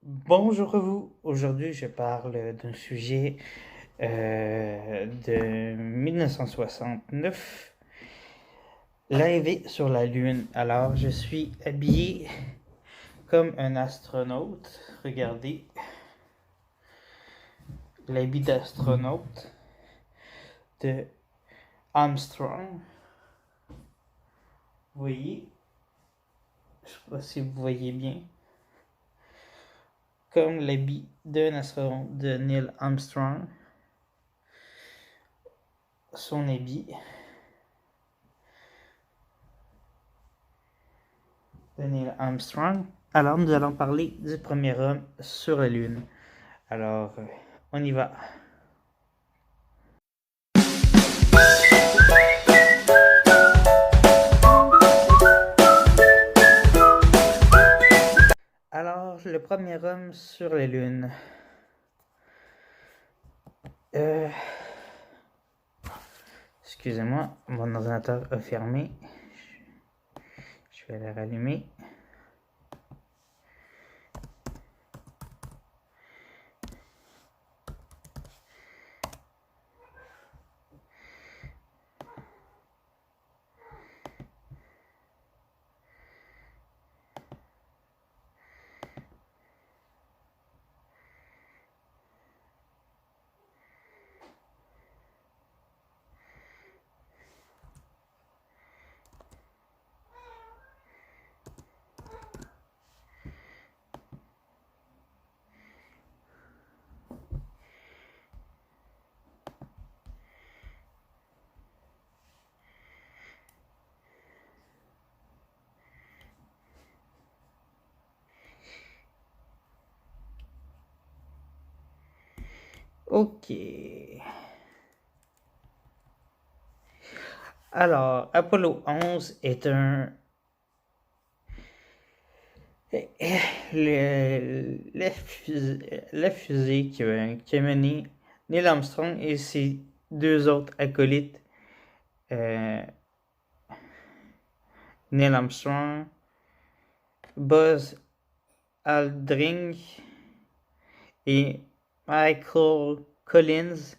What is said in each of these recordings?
Bonjour à vous. Aujourd'hui, je parle d'un sujet de 1969, l'arrivée sur la Lune. Alors, je suis habillé comme un astronaute. Regardez, l'habit d'astronaute de Armstrong. Vous voyez, je ne sais pas si vous voyez bien, comme l'habit d'un astronaute de Neil Armstrong. Son habit de Neil Armstrong. Alors, nous allons parler du premier homme sur la Lune. Alors, on y va. Alors, le premier homme sur la Lune. Excusez-moi, mon ordinateur a fermé. Je vais le rallumer. Ok. Alors, Apollo 11 est la fusée qui a mené Neil Armstrong et ses deux autres acolytes, Neil Armstrong, Buzz Aldrin et Michael Collins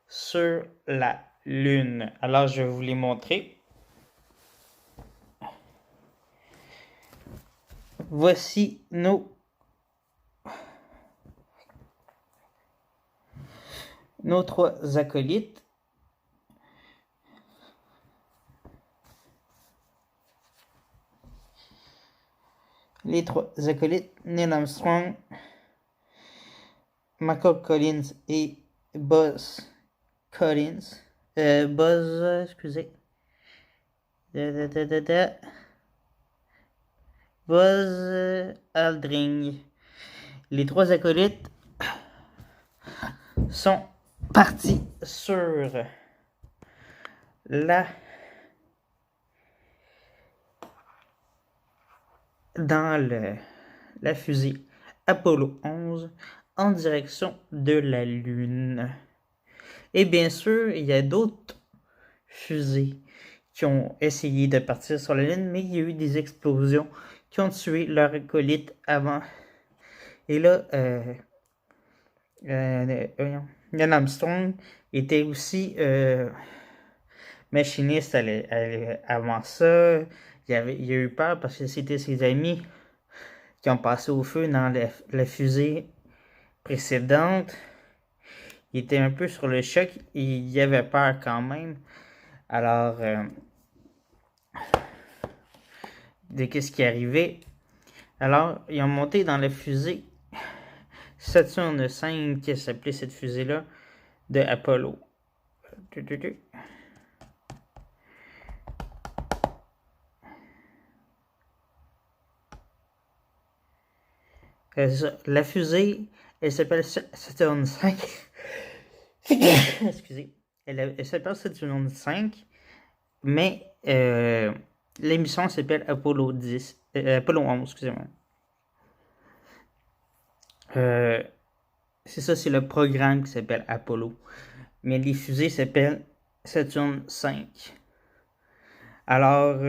sur la Lune. Alors, je vais vous les montrer. Voici nos trois acolytes. Les trois acolytes, Neil Armstrong, Michael Collins et Buzz Collins. Excusez. Buzz Aldrin. Les trois acolytes sont partis sur la fusée Apollo 11 en direction de la Lune. Et bien sûr, il y a d'autres fusées qui ont essayé de partir sur la Lune, mais il y a eu des explosions qui ont tué leurs acolytes avant. Et là, Neil Armstrong était aussi machiniste avant ça. Il a eu peur parce que c'était ses amis qui ont passé au feu dans la fusée précédente. Il était un peu sur le choc et il avait peur quand même. Alors, de qu'est-ce qui arrivait. Alors, ils ont monté dans la fusée Saturn V, qui s'appelait cette fusée-là, de Apollo. La fusée, elle s'appelle Saturn V. Excusez. Elle s'appelle Saturn V, mais l'émission s'appelle Apollo 10. Apollo 11, excusez-moi. C'est ça, c'est le programme qui s'appelle Apollo. Mais les fusées s'appellent Saturn V. Alors,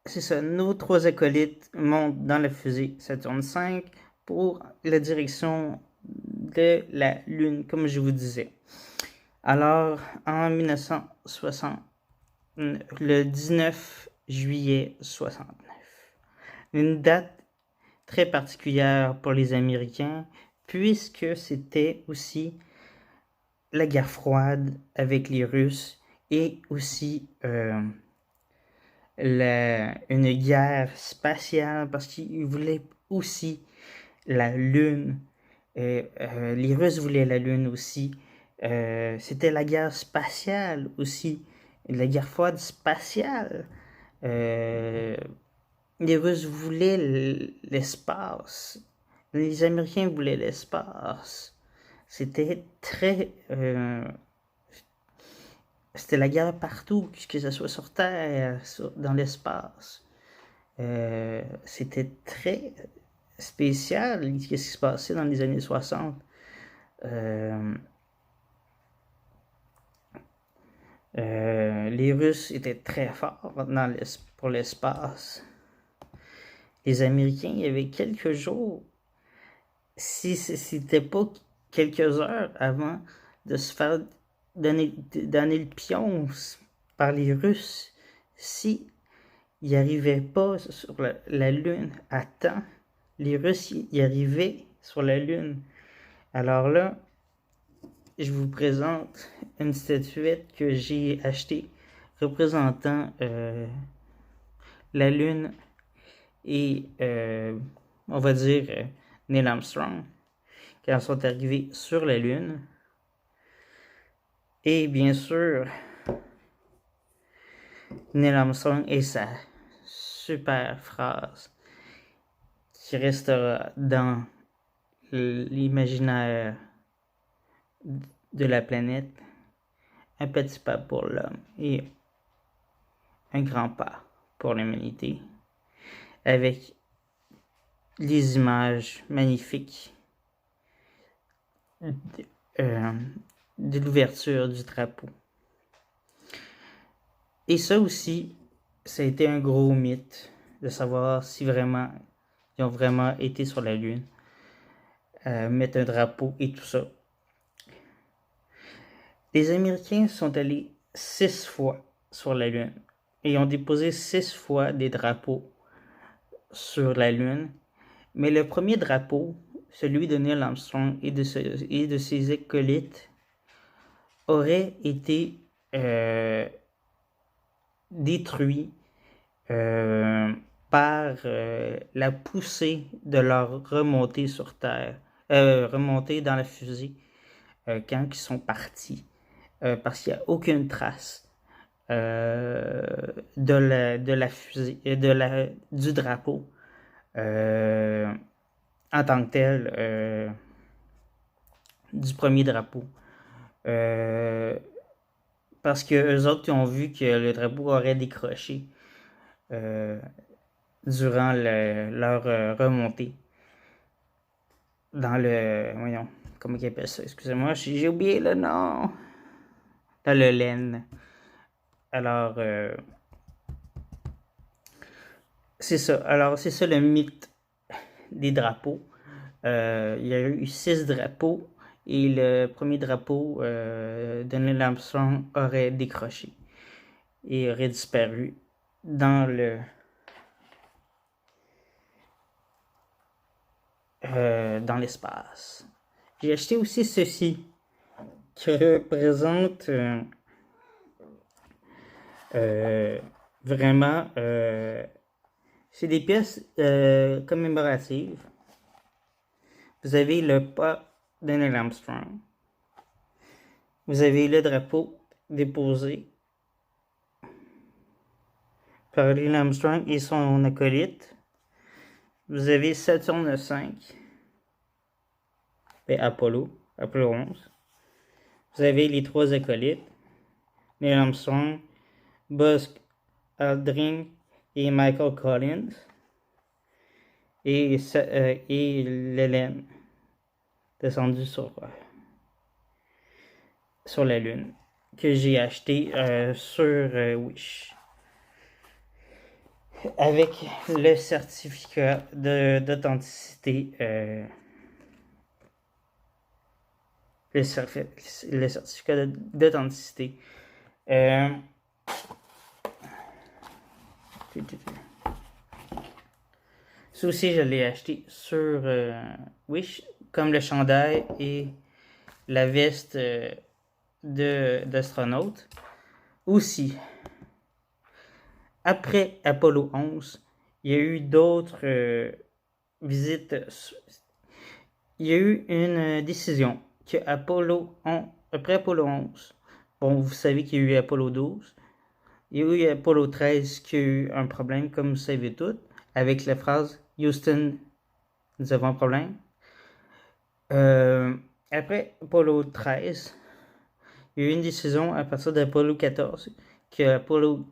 c'est ça, nos trois acolytes montent dans la fusée Saturn V. pour la direction de la Lune, comme je vous disais. Alors, en 1960, le 19 juillet 69, une date très particulière pour les Américains, puisque c'était aussi la guerre froide avec les Russes et aussi une guerre spatiale parce qu'ils voulaient aussi la Lune. Les Russes voulaient la Lune aussi. C'était la guerre spatiale aussi, la guerre froide spatiale. Les Russes voulaient l'espace. Les Américains voulaient l'espace. C'était très... c'était la guerre partout, que ce soit sur Terre, dans l'espace. C'était très spécial ce qui se passait dans les années 60. Les Russes étaient très forts pour l'espace. Les Américains, il y avait quelques jours, si c'était pas quelques heures avant de se faire donner le pion par les Russes, si ils n'arrivaient pas sur la Lune à temps, les Russes y arrivaient sur la Lune. Alors là, je vous présente une statuette que j'ai achetée représentant la Lune et, on va dire, Neil Armstrong, quand ils sont arrivés sur la Lune. Et bien sûr, Neil Armstrong et sa super phrase qui restera dans l'imaginaire de la planète: un petit pas pour l'homme et un grand pas pour l'humanité, avec les images magnifiques de l'ouverture du drapeau. Et ça aussi, ça a été un gros mythe de savoir si vraiment ils ont vraiment été sur la Lune, mettre un drapeau et tout ça. Les Américains sont allés 6 fois sur la Lune et ont déposé 6 fois des drapeaux sur la Lune. Mais le premier drapeau, celui de Neil Armstrong et de ses acolytes, aurait été détruit par la poussée de leur remontée sur Terre, remontée dans la fusée quand ils sont partis, parce qu'il n'y a aucune trace de la fusée, du drapeau en tant que tel, du premier drapeau. Parce que eux autres ont vu que le drapeau aurait décroché durant leur remontée dans le... Voyons, comment ils appellent ça? Excusez-moi, j'ai oublié le nom. Dans le laine. Alors, c'est ça. Alors, c'est ça le mythe des drapeaux. Il y a eu 6 drapeaux et le premier drapeau de Neil Armstrong aurait décroché et aurait disparu dans l'espace. J'ai acheté aussi ceci qui représente vraiment c'est des pièces commémoratives. Vous avez le pas de Neil Armstrong. Vous avez le drapeau déposé par Neil Armstrong et son acolyte. Vous avez Saturne 5 et Apollo 11. Vous avez les 3 acolytes, Neil Armstrong, Buzz Aldrin et Michael Collins, et l'Hélène descendue sur la Lune, que j'ai acheté sur Wish. avec le certificat d'authenticité. Le certificat d'authenticité. Ça aussi, je l'ai acheté sur Wish, comme le chandail et la veste d'astronaute. Aussi, après Apollo 11, il y a eu d'autres visites. Il y a eu une décision que après Apollo 11, bon, vous savez qu'il y a eu Apollo 12, il y a eu Apollo 13 qui a eu un problème, comme vous savez tout, avec la phrase Houston, nous avons un problème. Après Apollo 13, il y a eu une décision à partir d'Apollo 14 que Apollo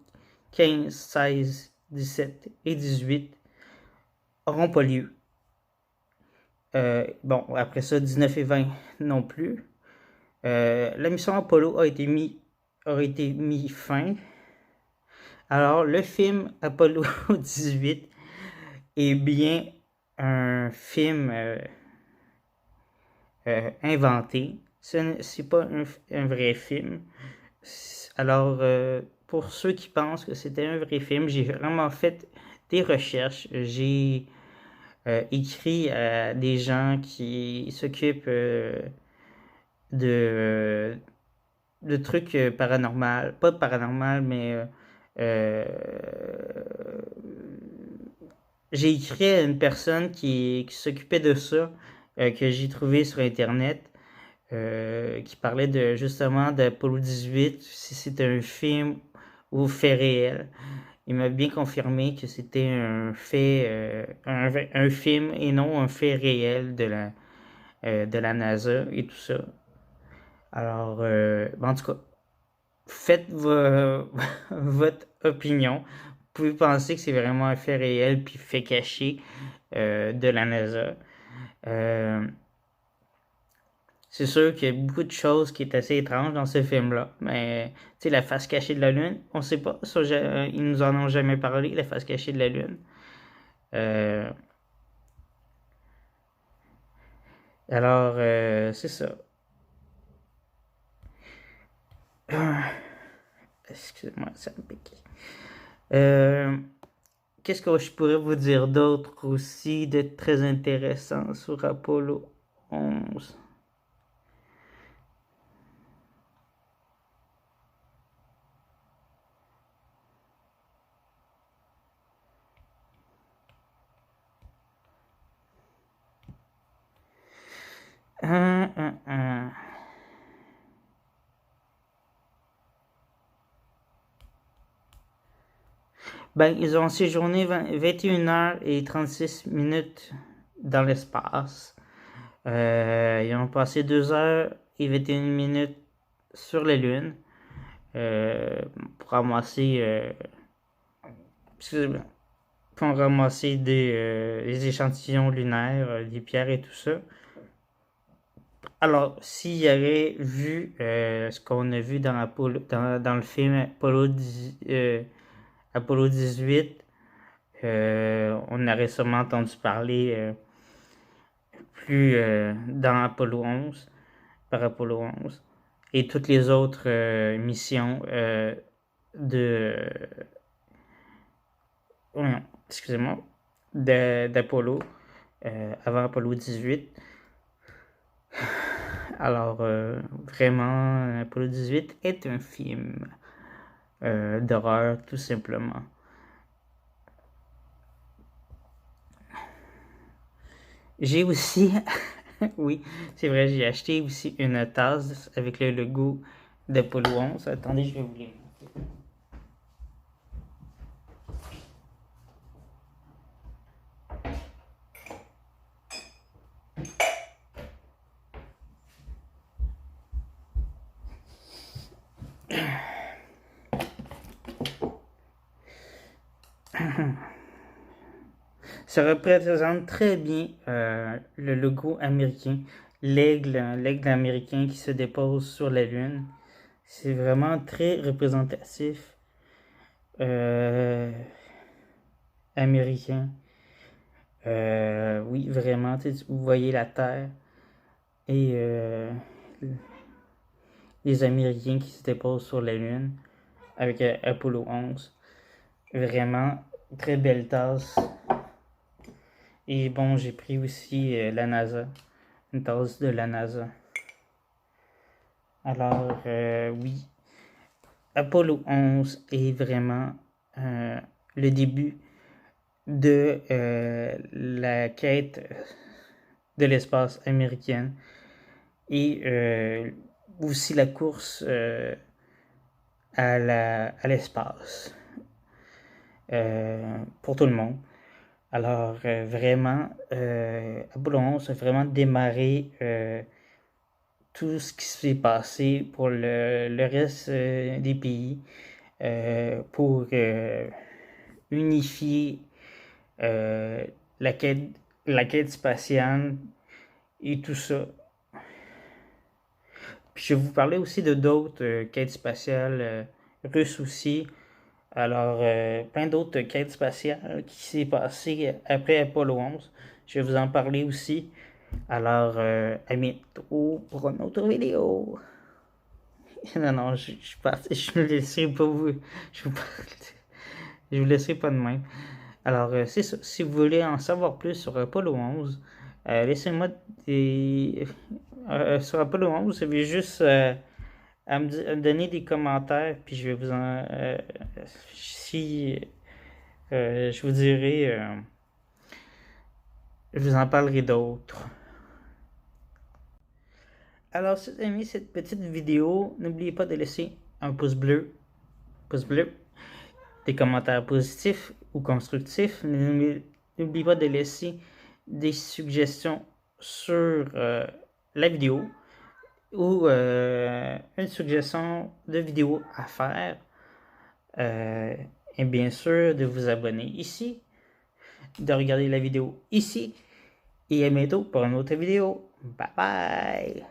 15, 16, 17 et 18 n'auront pas lieu. Bon, après ça, 19 et 20 non plus. La mission Apollo a été mis fin. Alors, le film Apollo 18 est bien un film inventé. C'est pas un vrai film. Alors, pour ceux qui pensent que c'était un vrai film, j'ai vraiment fait des recherches. J'ai écrit à des gens qui s'occupent de trucs paranormal, pas paranormal, mais j'ai écrit à une personne qui s'occupait de ça, que j'ai trouvé sur Internet, qui parlait justement d'Apollo 18, si c'était un film ou fait réel. Il m'a bien confirmé que c'était un fait, un film et non un fait réel de la NASA et tout ça. Alors, en tout cas, faites votre opinion. Vous pouvez penser que c'est vraiment un fait réel puis fait caché de la NASA. C'est sûr qu'il y a beaucoup de choses qui est assez étranges dans ce film-là. Mais, tu sais, la face cachée de la Lune, on sait pas. Ça, ils nous en ont jamais parlé, la face cachée de la Lune. Alors, c'est ça. Excusez-moi, ça me pique. Qu'est-ce que je pourrais vous dire d'autre aussi de très intéressant sur Apollo 11? Hum, hum, hum. Ben, ils ont séjourné 21 heures et 36 minutes dans l'espace. Ils ont passé 2 heures et 21 minutes sur la Lune pour ramasser, excusez-moi, pour ramasser des échantillons lunaires, des pierres et tout ça. Alors, s'il y avait vu ce qu'on a vu dans le film Apollo 18, on aurait sûrement entendu parler plus dans Apollo 11, par Apollo 11, et toutes les autres missions de... excusez-moi, d'Apollo, avant Apollo 18. Alors, vraiment, Apollo 18 est un film d'horreur, tout simplement. J'ai aussi, oui, c'est vrai, j'ai acheté aussi une tasse avec le logo d'Apollo 11. Attendez, je vais vous les Ça représente très bien le logo américain, l'aigle américain qui se dépose sur la Lune. C'est vraiment très représentatif. Euh, américain. Oui, vraiment, vous voyez la Terre et les Américains qui se déposent sur la Lune avec Apollo 11. Vraiment, très belle tasse. Et bon, j'ai pris aussi la NASA, une tasse de la NASA. Alors, oui, Apollo 11 est vraiment le début de la quête de l'espace américaine et aussi la course à l'espace pour tout le monde. Alors, vraiment, Apollo 11 a vraiment démarré tout ce qui s'est passé pour le reste des pays pour unifier la quête spatiale et tout ça. Puis je vais vous parler aussi de d'autres quêtes spatiales russes aussi. Alors, plein d'autres quêtes spatiales qui s'est passé après Apollo 11. Je vais vous en parler aussi. Alors, à bientôt pour une autre vidéo. Non, je me laisserai pas je vous laisserai pas de même. Alors, c'est ça. Si vous voulez en savoir plus sur Apollo 11, laissez-moi des... sur Apollo 11, vous avez juste à me donner des commentaires, puis je vais vous en... si... je vous dirai... je vous en parlerai d'autres. Alors, si vous avez aimé cette petite vidéo, n'oubliez pas de laisser un pouce bleu, des commentaires positifs ou constructifs. N'oubliez pas de laisser des suggestions sur la vidéo ou une suggestion de vidéo à faire. Et bien sûr, de vous abonner ici, de regarder la vidéo ici. Et à bientôt pour une autre vidéo. Bye bye!